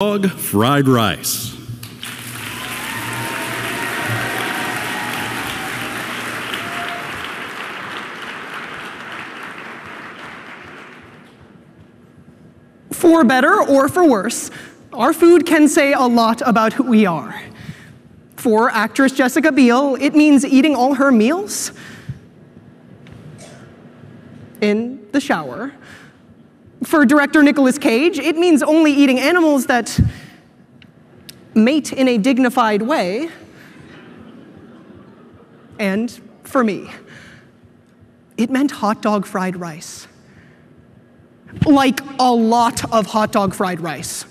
Dog fried rice. For better or for worse, our food can say a lot about who we are. For actress Jessica Biel, it means eating all her meals in the shower. For director Nicolas Cage, it means only eating animals that mate in a dignified way. And for me, it meant hot dog fried rice. Like a lot of hot dog fried rice.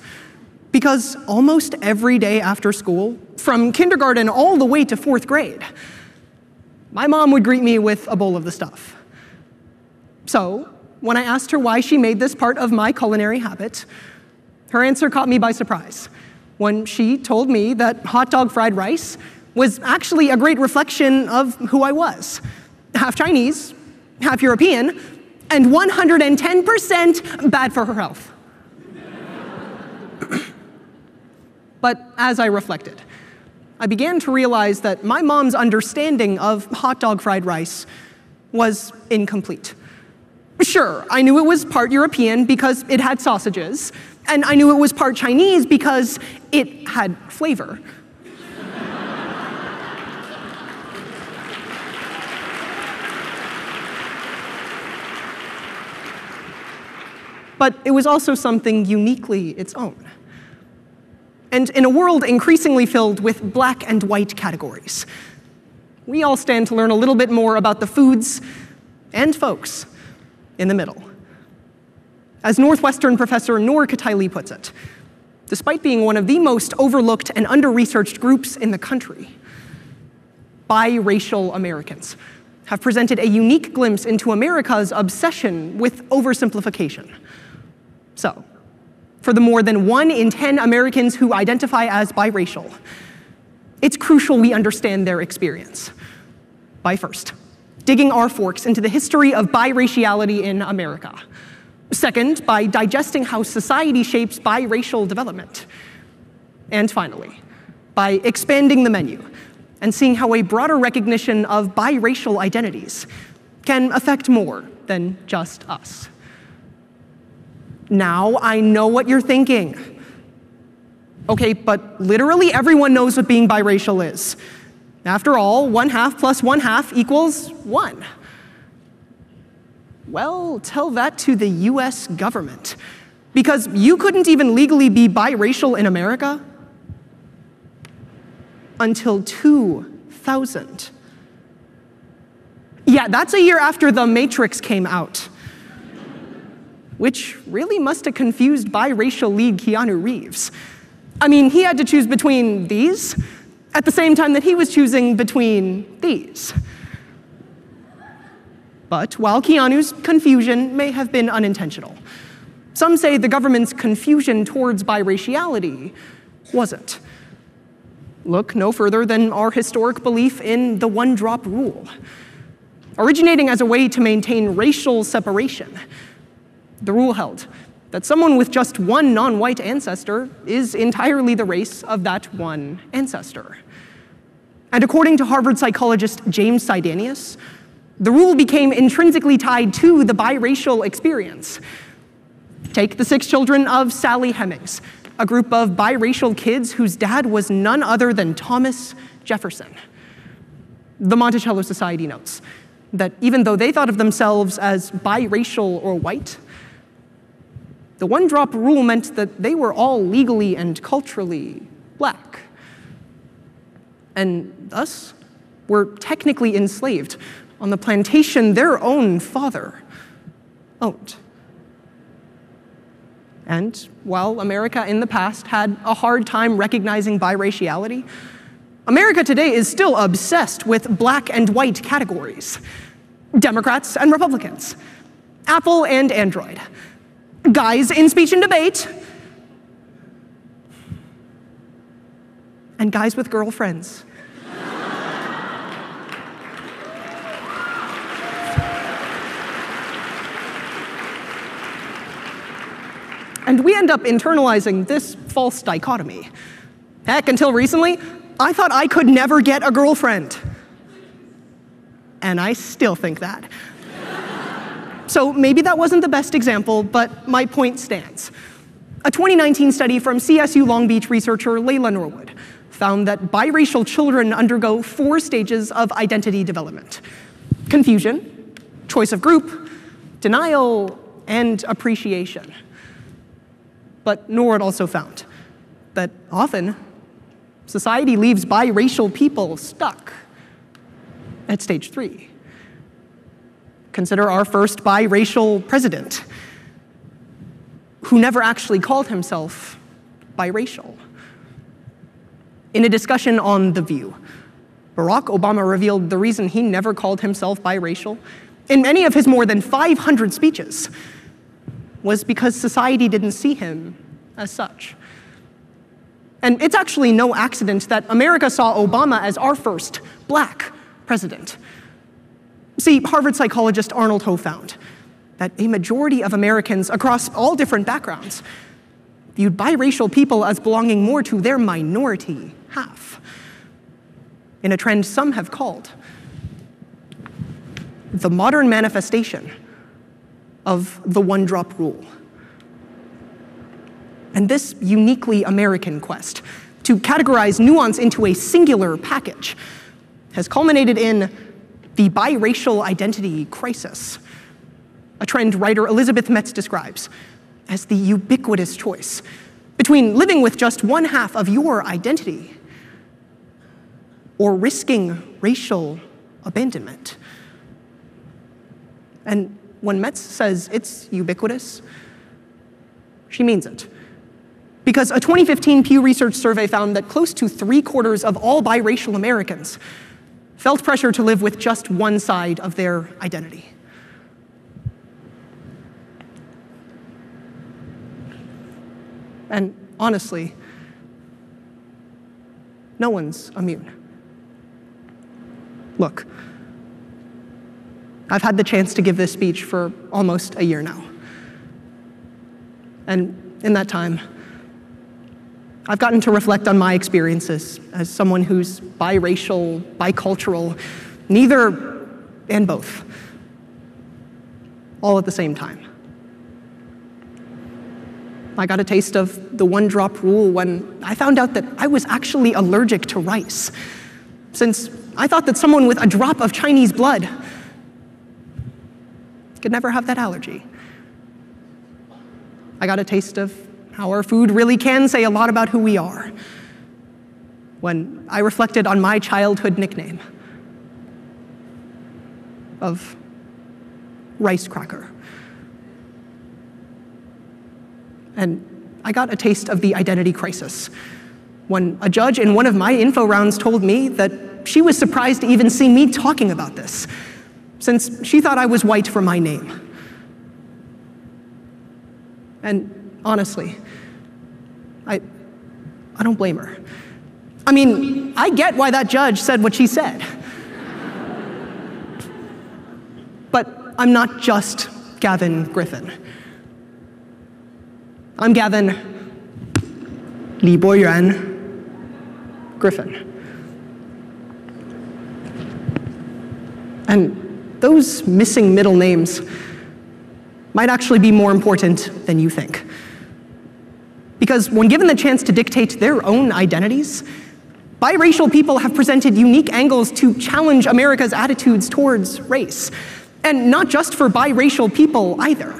Because almost every day after school, from kindergarten all the way to 4th grade, my mom would greet me with a bowl of the stuff. So, when I asked her why she made this part of my culinary habit, her answer caught me by surprise when she told me that hot dog fried rice was actually a great reflection of who I was. Half Chinese, half European, and 110% bad for her health. But as I reflected, I began to realize that my mom's understanding of hot dog fried rice was incomplete. Sure, I knew it was part European because it had sausages, and I knew it was part Chinese because it had flavor. But it was also something uniquely its own. And in a world increasingly filled with black and white categories, we all stand to learn a little bit more about the foods and folks in the middle. As Northwestern professor Noor Kataili puts it, despite being one of the most overlooked and under-researched groups in the country, biracial Americans have presented a unique glimpse into America's obsession with oversimplification. So, for the more than 1 in 10 Americans who identify as biracial, it's crucial we understand their experience. By first, digging our forks into the history of biraciality in America. Second, by digesting how society shapes biracial development. And finally, by expanding the menu and seeing how a broader recognition of biracial identities can affect more than just us. Now I know what you're thinking. Okay, but literally everyone knows what being biracial is. After all, 1/2 plus 1/2 equals 1. Well, tell that to the US government. Because you couldn't even legally be biracial in America until 2000. Yeah, that's a year after The Matrix came out. Which really must have confused biracial lead Keanu Reeves. I mean, he had to choose between these at the same time that he was choosing between these. But while Keanu's confusion may have been unintentional, some say the government's confusion towards biraciality wasn't. Look no further than our historic belief in the one-drop rule. Originating as a way to maintain racial separation, the rule held that someone with just one non-white ancestor is entirely the race of that one ancestor. And according to Harvard psychologist James Sidanius, the rule became intrinsically tied to the biracial experience. Take the 6 children of Sally Hemings, a group of biracial kids whose dad was none other than Thomas Jefferson. The Monticello Society notes that even though they thought of themselves as biracial or white, the one-drop rule meant that they were all legally and culturally black. And thus, were technically enslaved on the plantation their own father owned. And while America in the past had a hard time recognizing biraciality, America today is still obsessed with black and white categories. Democrats and Republicans, Apple and Android, guys in speech and debate, and guys with girlfriends. And we end up internalizing this false dichotomy. Heck, until recently, I thought I could never get a girlfriend. And I still think that. So maybe that wasn't the best example, but my point stands. A 2019 study from CSU Long Beach researcher Layla Norwood found that biracial children undergo 4 stages of identity development: confusion, choice of group, denial, and appreciation. But Norwood also found that often society leaves biracial people stuck at stage 3. Consider our first biracial president, who never actually called himself biracial. In a discussion on The View, Barack Obama revealed the reason he never called himself biracial in many of his more than 500 speeches was because society didn't see him as such. And it's actually no accident that America saw Obama as our first black president. See, Harvard psychologist Arnold Ho found that a majority of Americans across all different backgrounds viewed biracial people as belonging more to their minority half, in a trend some have called the modern manifestation of the one-drop rule. And this uniquely American quest to categorize nuance into a singular package has culminated in the biracial identity crisis, a trend writer Elizabeth Metz describes as the ubiquitous choice between living with just one half of your identity or risking racial abandonment. And when Metz says it's ubiquitous, she means it. Because a 2015 Pew Research survey found that close to 3/4 of all biracial Americans felt pressure to live with just one side of their identity. And honestly, no one's immune. Look, I've had the chance to give this speech for almost a year now. And in that time, I've gotten to reflect on my experiences as someone who's biracial, bicultural, neither and both, all at the same time. I got a taste of the one-drop rule when I found out that I was actually allergic to rice, since I thought that someone with a drop of Chinese blood could never have that allergy. I got a taste of how our food really can say a lot about who we are when I reflected on my childhood nickname of rice cracker. And I got a taste of the identity crisis when a judge in one of my info rounds told me that she was surprised to even see me talking about this, since she thought I was white for my name. And honestly, I don't blame her. I mean, I get why that judge said what she said. But I'm not just Gavin Griffin. I'm Gavin Li Boyuan Griffin. And those missing middle names might actually be more important than you think. Because when given the chance to dictate their own identities, biracial people have presented unique angles to challenge America's attitudes towards race. And not just for biracial people either.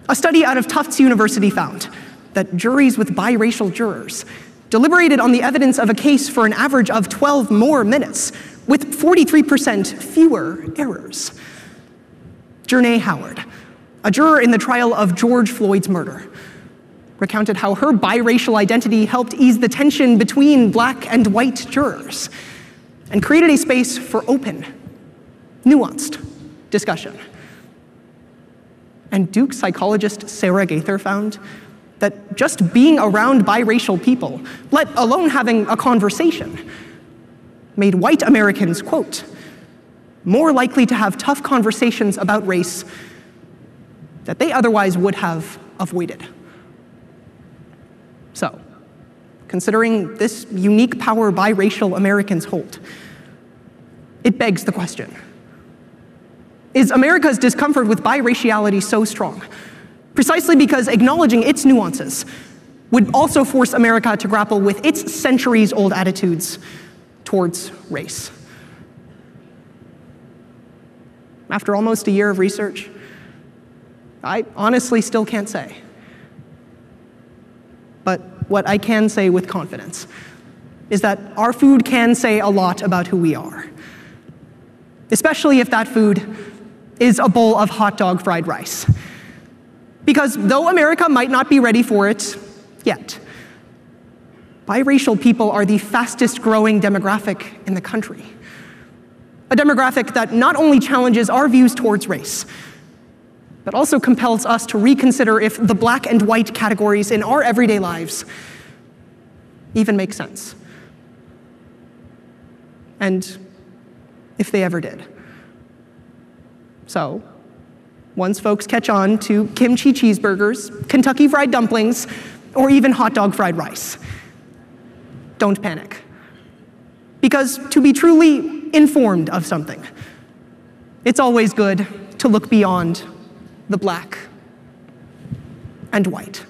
A study out of Tufts University found that juries with biracial jurors deliberated on the evidence of a case for an average of 12 more minutes, with 43% fewer errors. Jernae Howard, a juror in the trial of George Floyd's murder, recounted how her biracial identity helped ease the tension between black and white jurors and created a space for open, nuanced discussion. And Duke psychologist Sarah Gaither found that just being around biracial people, let alone having a conversation, made white Americans, quote, more likely to have tough conversations about race that they otherwise would have avoided. So, considering this unique power biracial Americans hold, it begs the question: is America's discomfort with biraciality so strong precisely because acknowledging its nuances would also force America to grapple with its centuries-old attitudes towards race? After almost a year of research, I honestly still can't say. But what I can say with confidence is that our food can say a lot about who we are, especially if that food is a bowl of hot dog fried rice. Because though America might not be ready for it yet, biracial people are the fastest growing demographic in the country. A demographic that not only challenges our views towards race, but also compels us to reconsider if the black and white categories in our everyday lives even make sense. And if they ever did. So, once folks catch on to kimchi cheeseburgers, Kentucky fried dumplings, or even hot dog fried rice, don't panic. Because to be truly informed of something, it's always good to look beyond the black and white.